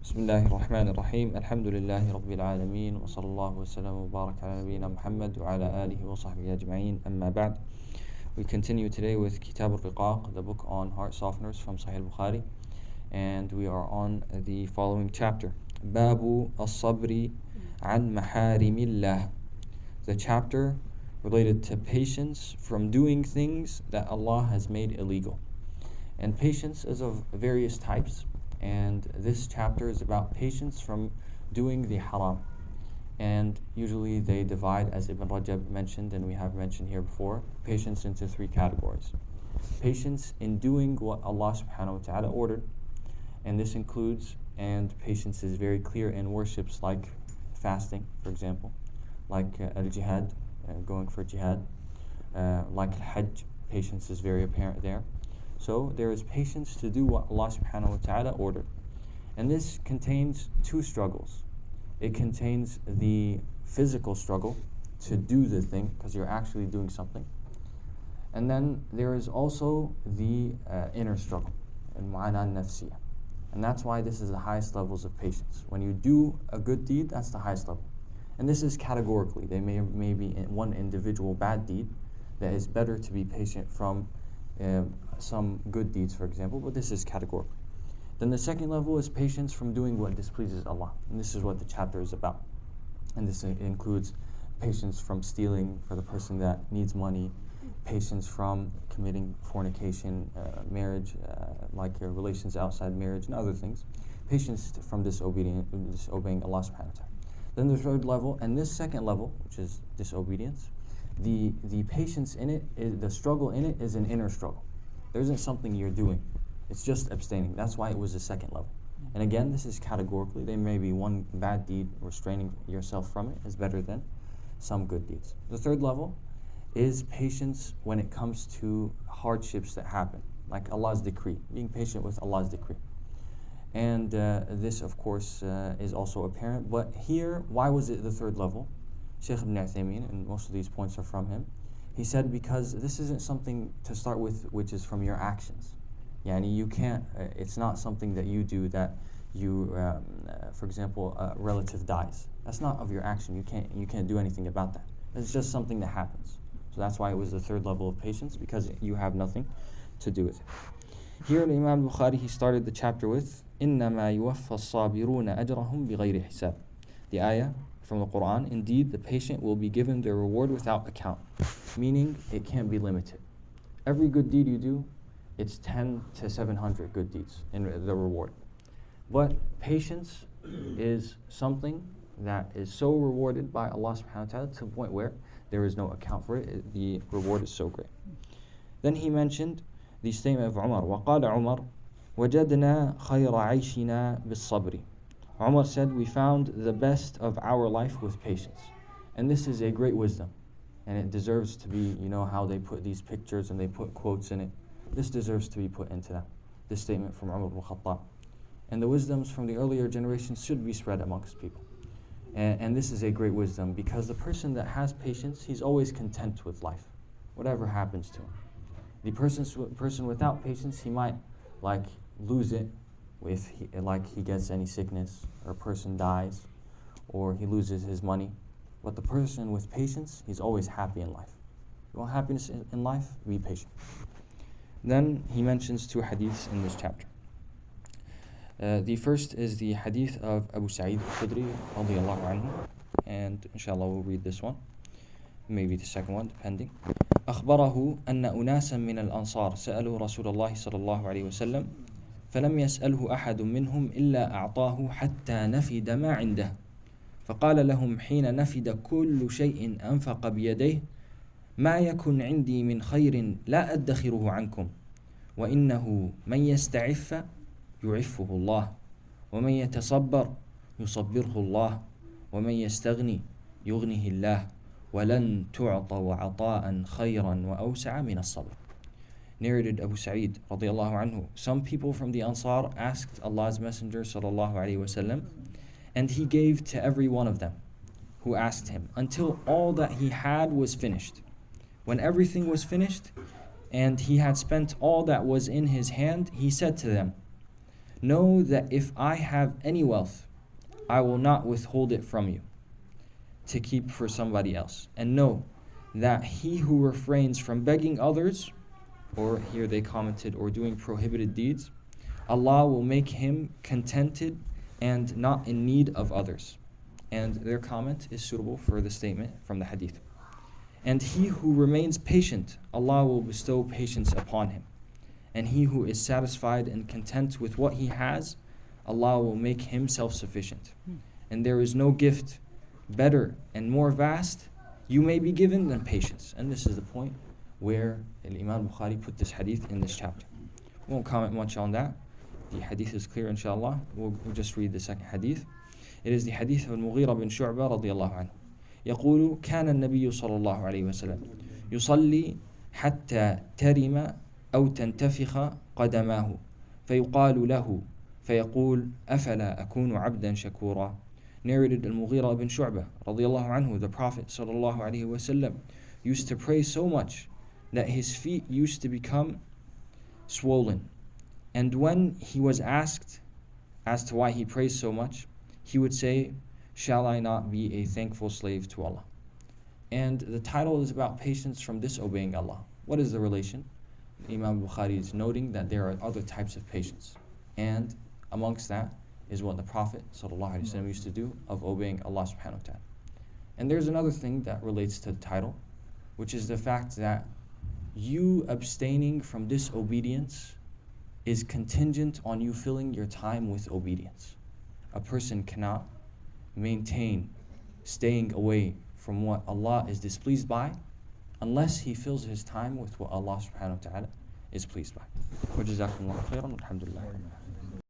بسم الله الرحمن الرحيم الحمد لله رب العالمين وصلى الله وسلم وبارك على نبينا محمد وعلى آله وصحبه أجمعين أما بعد. We continue today with Kitab al-Riqaq, the book on heart softeners from Sahih Albukhari, and we are on the following chapter, Babu al-Sabri an Maharimillah, the chapter related to patience from doing things that Allah has made illegal. And patience is of various types, and this chapter is about patience from doing the haram. And usually they divide, as Ibn Rajab mentioned and we have mentioned here before, patience into three categories. Patience in doing what Allah subhanahu wa ta'ala ordered, and this includes, and patience is very clear in worships like fasting, for example, like al-jihad, going for jihad, like al-hajj, patience is very apparent there. So there is patience to do what Allah subhanahu wa ta'ala ordered. And this contains two struggles. It contains the physical struggle to do the thing, because you're actually doing something. And then there is also the inner struggle, and mu'ana nafsiyah. And that's why this is the highest levels of patience. When you do a good deed, that's the highest level. And this is categorically. There may be one individual bad deed that is better to be patient from some good deeds, for example, but this is categorical. Then the second level is patience from doing what displeases Allah, and this is what the chapter is about. And this includes patience from stealing for the person that needs money, patience from committing fornication, marriage, relations outside marriage and other things, patience from disobeying Allah subhanahu wa ta'ala. Then the third level, and this second level, which is disobedience, the patience in it, the struggle in it is an inner struggle. There isn't something you're doing. It's just abstaining. That's why it was the second level. And again, this is categorically. There may be one bad deed, restraining yourself from it is better than some good deeds. The third level is patience when it comes to hardships that happen, like Allah's decree, being patient with Allah's decree. And this, of course, is also apparent. But here, why was it the third level? Shaykh ibn Uthaymeen, and most of these points are from him, he said because this isn't something to start with which is from your actions. Yani you can't, it's not something that you do that you, for example, a relative dies. That's not of your action. You can't do anything about that. It's just something that happens. So that's why it was the third level of patience, because you have nothing to do with it. Here in Imam Albukhari, he started the chapter with إِنَّمَا يُوَفَّى الصَّابِرُونَ أَجْرَهُمْ بِغَيْرِ حِسَابٍ. The ayah from the Quran, indeed the patient will be given their reward without account, meaning it can't be limited. Every good deed you do, it's 10 to 700 good deeds in the reward. But patience is something that is so rewarded by Allah subhanahu wa ta'ala to the point where there is no account for it. The reward is so great. Then he mentioned the statement of Umar, وَقَالَ عُمَرْ وَجَدْنَا خَيْرَ عَيْشِنَا بِالصَّبْرِ. Umar said, we found the best of our life with patience. And this is a great wisdom. And it deserves to be, you know how they put these pictures and they put quotes in it. This deserves to be put into that. This statement from Umar ibn Khattab. And the wisdoms from the earlier generations should be spread amongst people. And this is a great wisdom, because the person that has patience, he's always content with life, whatever happens to him. The person without patience, he might lose it if he gets any sickness, or a person dies, or he loses his money. But the person with patience, he's always happy in life. You want happiness in life? Be patient. Then he mentions two hadiths in this chapter. The first is the hadith of Abu Sa'id al-Khudri radiyallahu anhu, and inshallah we'll read this one, maybe the second one, depending. أخبره أن أناسا من الأنصار سألوا رسول الله صلى الله عليه وسلم فلم يسأله أحد منهم إلا أعطاه حتى نفد ما عنده فقال لهم حين نفد كل شيء أنفق بيديه ما يكن عندي من خير لا أدخره عنكم وإنه من يستعف يعفه الله ومن يتصبر يصبره الله ومن يستغني يغنه الله ولن تعطوا عطاء خيرا وأوسع من الصبر. Narrated Abu Sa'id radiyallahu anhu, some people from the Ansar asked Allah's Messenger sallallahu alaihi wasallam, and he gave to every one of them who asked him until all that he had was finished. When everything was finished and he had spent all that was in his hand, he said to them, know that if I have any wealth, I will not withhold it from you to keep for somebody else. And know that he who refrains from begging others, or here they commented, or doing prohibited deeds, Allah will make him contented and not in need of others. And their comment is suitable for the statement from the hadith. And he who remains patient, Allah will bestow patience upon him. And he who is satisfied and content with what he has, Allah will make him self-sufficient. And there is no gift better and more vast you may be given than patience. And this is the point where Imam Albukhari put this hadith in this chapter. We won't comment much on that. The hadith is clear, inshallah. We'll just read the second hadith. It is the hadith of Al-Mughira bin Shu'bah radiyallahu anhu. يقول كان النبي صلى الله عليه وسلم يصلي حتى ترم أو تنتفخ قدماه فيقال له فيقول أفلا أكون عبدا شكورا. Narrated Al-Mughira ibn Shu'bah radiyallahu anhu, the Prophet sallallahu alaihi wasallam used to pray so much that his feet used to become swollen. And when he was asked as to why he prays so much, he would say, "Shall I not be a thankful slave to Allah?" And the title is about patience from disobeying Allah. What is the relation? Imam Bukhari is noting that there are other types of patience. And amongst that is what the Prophet ﷺ used to do of obeying Allah subhanahu wa ta'ala. And there's another thing that relates to the title, which is the fact that you abstaining from disobedience is contingent on you filling your time with obedience. A person cannot maintain staying away from what Allah is displeased by unless he fills his time with what Allah subhanahu wa ta'ala is pleased by. وَجَزَاكُمُ اللَّهُ خَيْرًا وَالْحَمْدُ لِلَّهِ.